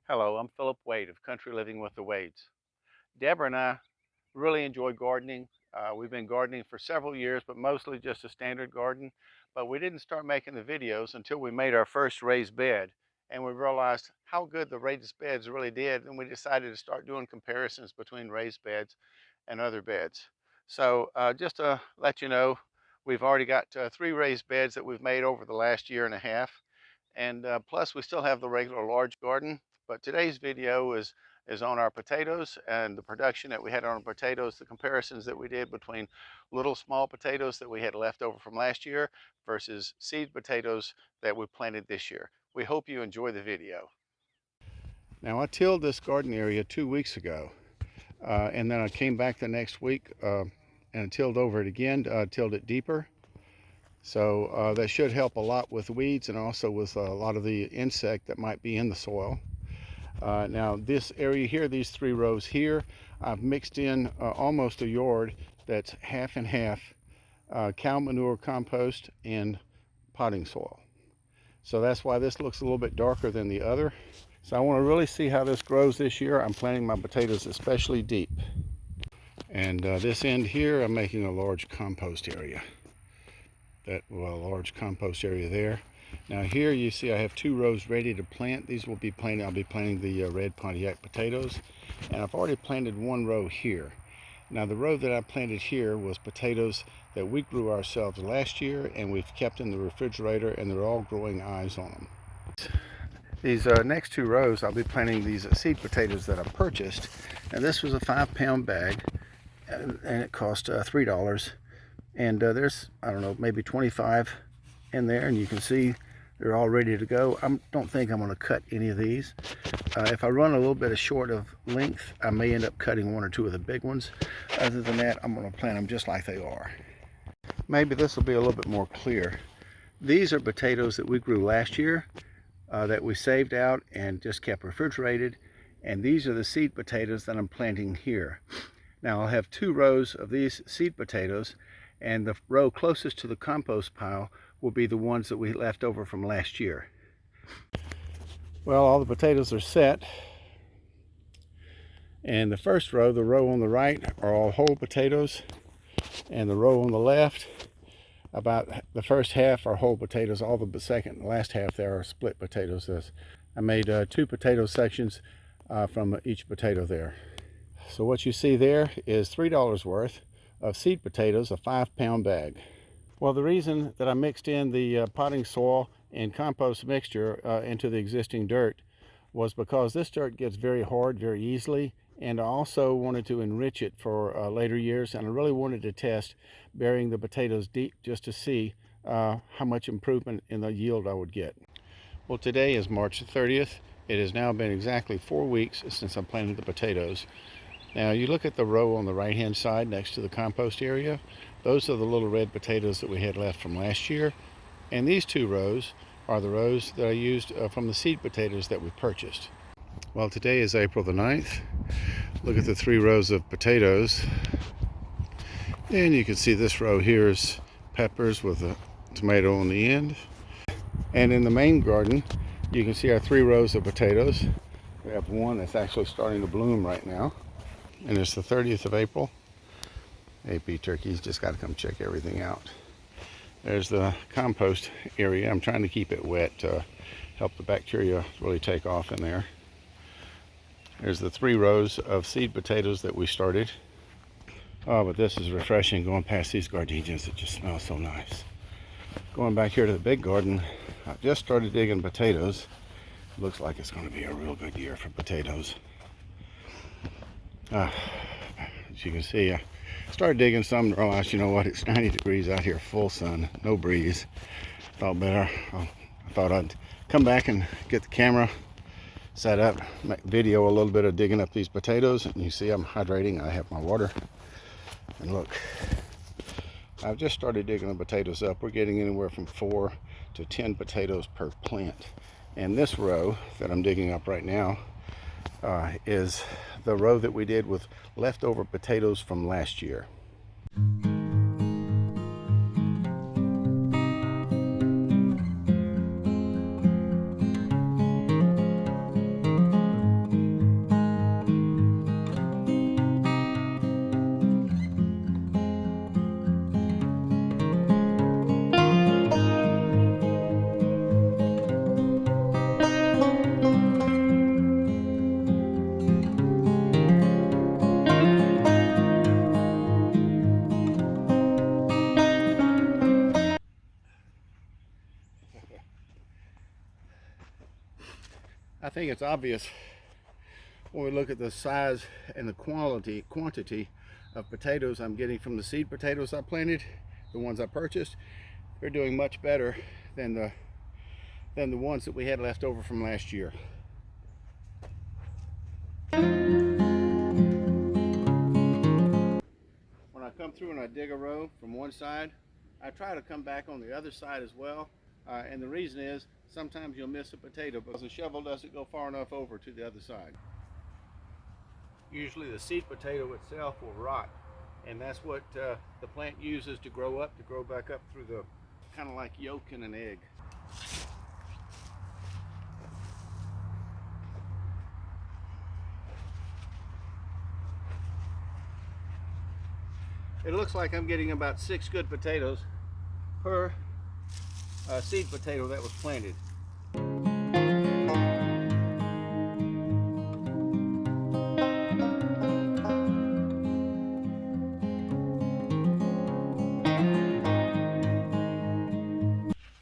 Hello, I'm Philip Wade of Country Living with the Wades. Deborah and I really enjoy gardening. We've been gardening for several years, but mostly just a standard garden. But we didn't start making the videos until we made our first raised bed. And we realized how good the raised beds really did. And we decided to start doing comparisons between raised beds and other beds. So just to let you know, we've already got 3 raised beds that we've made over the last year and a half. And plus we still have the regular large garden. But today's video is on our potatoes and the production that we had on our potatoes, the comparisons that we did between little small potatoes that we had left over from last year versus seed potatoes that we planted this year. We hope you enjoy the video. Now, I tilled this garden area 2 weeks ago, and then I came back the next week and tilled over it again, tilled it deeper. So that should help a lot with weeds and also with a lot of the insect that might be in the soil. Now this area here, these 3 rows here, I've mixed in almost a yard that's half and half cow manure compost and potting soil. So that's why this looks a little bit darker than the other. So I want to really see how this grows this year. I'm planting my potatoes especially deep. And this end here, I'm making a large compost area. Large compost area there. Now here you see I have 2 rows ready to plant. These will be planted. I'll be planting the red Pontiac potatoes, and I've already planted 1 row here. Now the row that I planted here was potatoes that we grew ourselves last year, and we've kept in the refrigerator, and they're all growing eyes on them. These next 2 rows, I'll be planting these seed potatoes that I purchased, and this was a 5-pound bag, and it cost $3. And there's, I don't know, maybe 25 in there, and you can see they're all ready to go. I don't think I'm going to cut any of these. If I run a little bit short of length, I may end up cutting 1 or 2 of the big ones. Other than that, I'm going to plant them just like they are. Maybe this will be a little bit more clear. These are potatoes that we grew last year that we saved out and just kept refrigerated. And these are the seed potatoes that I'm planting here. Now I'll have 2 rows of these seed potatoes, and the row closest to the compost pile will be the ones that we left over from last year. Well, all the potatoes are set, and the first row, the row on the right, are all whole potatoes, and the row on the left, about the first half are whole potatoes. All the second and last half there are split potatoes. I made 2 potato sections from each potato there. So what you see there is $3 worth of seed potatoes, a 5-pound bag. Well, the reason that I mixed in the potting soil and compost mixture into the existing dirt was because this dirt gets very hard very easily, and I also wanted to enrich it for later years, and I really wanted to test burying the potatoes deep just to see how much improvement in the yield I would get. Well, today is March 30th. It has now been exactly 4 weeks since I planted the potatoes. Now you look at the row on the right hand side next to the compost area. Those are the little red potatoes that we had left from last year. And these 2 rows are the rows that I used from the seed potatoes that we purchased. Well, today is April the 9th. Look at the 3 rows of potatoes. And you can see this row here is peppers with a tomato on the end. And in the main garden, you can see our 3 rows of potatoes. We have 1 that's actually starting to bloom right now. And it's the 30th of April. AP turkeys just got to come check everything out. There's the compost area. I'm trying to keep it wet to help the bacteria really take off in there. There's the 3 rows of seed potatoes that we started. Oh, but this is refreshing going past these gardenias. It just smells so nice. Going back here to the big garden, I just started digging potatoes. Looks like it's going to be a real good year for potatoes. As you can see, I started digging some and realized, you know what, it's 90 degrees out here, full sun, no breeze. Thought better. I thought I'd come back and get the camera set up, make video a little bit of digging up these potatoes. And you see I'm hydrating. I have my water. And look, I've just started digging the potatoes up. We're getting anywhere from 4 to 10 potatoes per plant. And this row that I'm digging up right now is the row that we did with leftover potatoes from last year. I think it's obvious when we look at the size and the quantity of potatoes I'm getting from the seed potatoes I planted, the ones I purchased. They're doing much better than the ones that we had left over from last year. When I come through and I dig a row from one side, I try to come back on the other side as well. And the reason is sometimes you'll miss a potato because the shovel doesn't go far enough over to the other side. Usually the seed potato itself will rot, and that's what the plant uses to grow back up through the kind of like yolk in an egg. It looks like I'm getting about 6 good potatoes per seed potato that was planted.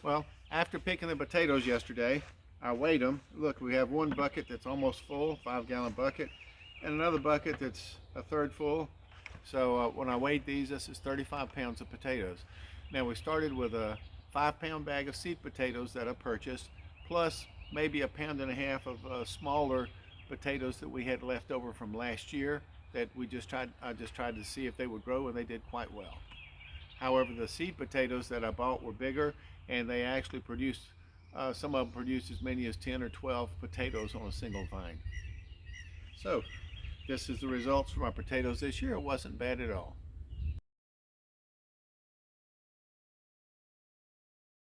Well, after picking the potatoes yesterday, I weighed them. Look, we have one bucket that's almost full, 5-gallon bucket, and another bucket that's a third full. So when I weighed these, this is 35 pounds of potatoes. Now we started with a 5-pound bag of seed potatoes that I purchased, plus maybe 1.5 pounds of smaller potatoes that we had left over from last year that I just tried to see if they would grow, and they did quite well. However, the seed potatoes that I bought were bigger, and they actually produced, some of them produced as many as 10 or 12 potatoes on a single vine. So this is the results from our potatoes this year. It wasn't bad at all.